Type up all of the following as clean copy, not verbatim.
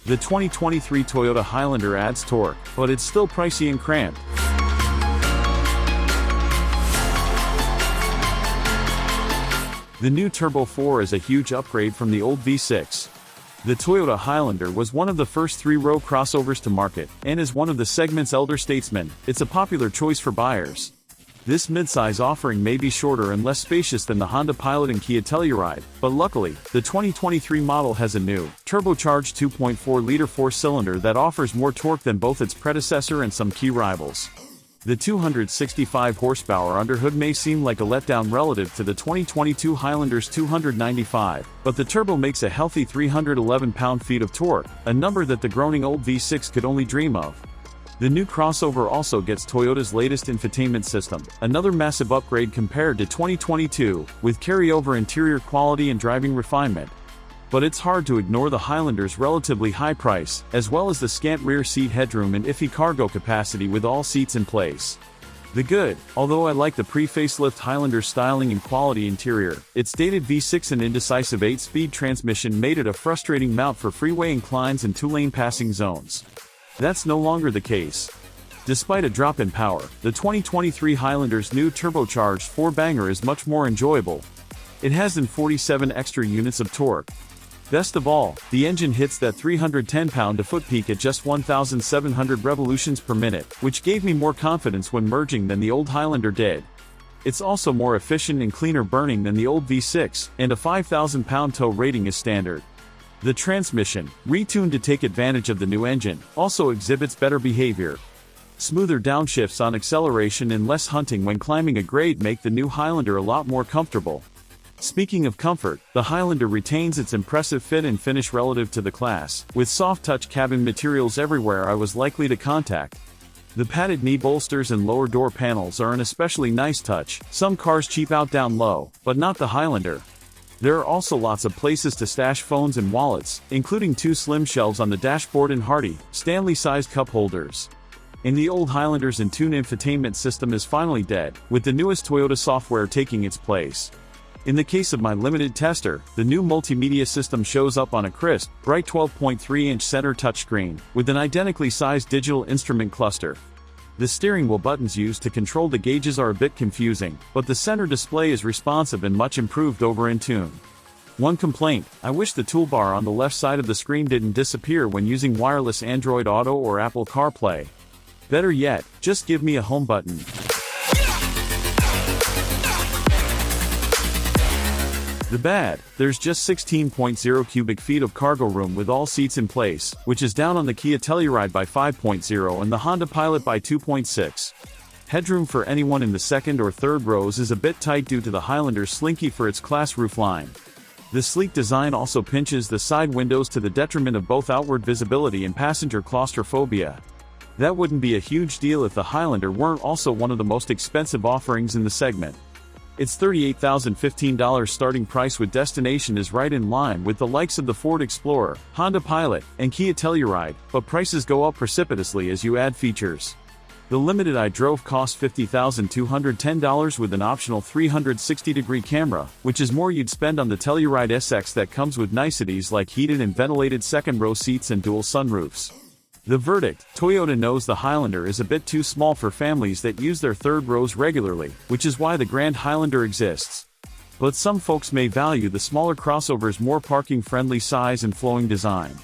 The 2023 Toyota Highlander adds torque, but it's still pricey and cramped. The new Turbo 4 is a huge upgrade from the old V6. The Toyota Highlander was one of the first three-row crossovers to market, and is one of the segment's elder statesmen. It's a popular choice for buyers. This midsize offering may be shorter and less spacious than the Honda Pilot and Kia Telluride, but luckily, the 2023 model has a new, turbocharged 2.4-liter four-cylinder that offers more torque than both its predecessor and some key rivals. The 265 horsepower underhood may seem like a letdown relative to the 2022 Highlander's 295, but the turbo makes a healthy 311 pound-feet of torque, a number that the groaning old V6 could only dream of. The new crossover also gets Toyota's latest infotainment system, another massive upgrade compared to 2022, with carryover interior quality and driving refinement. But it's hard to ignore the Highlander's relatively high price, as well as the scant rear seat headroom and iffy cargo capacity with all seats in place. The good, although I like the pre-facelift Highlander's styling and quality interior, its dated V6 and indecisive 8-speed transmission made it a frustrating mount for freeway inclines and two-lane passing zones. That's no longer the case. Despite a drop in power, the 2023 Highlander's new turbocharged 4-banger is much more enjoyable. It has 47 extra units of torque. Best of all, the engine hits that 310 pound-to-foot peak at just 1,700 revolutions per minute, which gave me more confidence when merging than the old Highlander did. It's also more efficient and cleaner burning than the old V6, and a 5,000 pound tow rating is standard. The transmission, retuned to take advantage of the new engine, also exhibits better behavior. Smoother downshifts on acceleration and less hunting when climbing a grade make the new Highlander a lot more comfortable. Speaking of comfort, the Highlander retains its impressive fit and finish relative to the class, with soft-touch cabin materials everywhere I was likely to contact. The padded knee bolsters and lower door panels are an especially nice touch. Some cars cheap out down low, but not the Highlander. There are also lots of places to stash phones and wallets, including two slim shelves on the dashboard and hardy, Stanley-sized cup holders. And the old Highlander's Entune infotainment system is finally dead, with the newest Toyota software taking its place. In the case of my limited tester, the new multimedia system shows up on a crisp, bright 12.3-inch center touchscreen, with an identically sized digital instrument cluster. The steering wheel buttons used to control the gauges are a bit confusing, but the center display is responsive and much improved over Entune. One complaint: I wish the toolbar on the left side of the screen didn't disappear when using wireless Android Auto or Apple CarPlay. Better yet, just give me a home button. The bad: there's just 16.0 cubic feet of cargo room with all seats in place, which is down on the Kia Telluride by 5.0 and the Honda Pilot by 2.6. Headroom for anyone in the second or third rows is a bit tight due to the Highlander's slinky for its class roofline. The sleek design also pinches the side windows to the detriment of both outward visibility and passenger claustrophobia. That wouldn't be a huge deal if the Highlander weren't also one of the most expensive offerings in the segment. Its $38,015 starting price with destination is right in line with the likes of the Ford Explorer, Honda Pilot, and Kia Telluride, but prices go up precipitously as you add features. The Limited I drove cost $50,210 with an optional 360-degree camera, which is more you'd spend on the Telluride SX that comes with niceties like heated and ventilated second-row seats and dual sunroofs. The verdict: Toyota knows the Highlander is a bit too small for families that use their third rows regularly, which is why the Grand Highlander exists. But some folks may value the smaller crossover's more parking-friendly size and flowing design.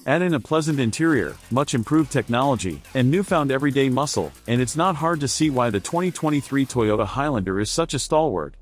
Add in a pleasant interior, much improved technology, and newfound everyday muscle, and it's not hard to see why the 2023 Toyota Highlander is such a stalwart.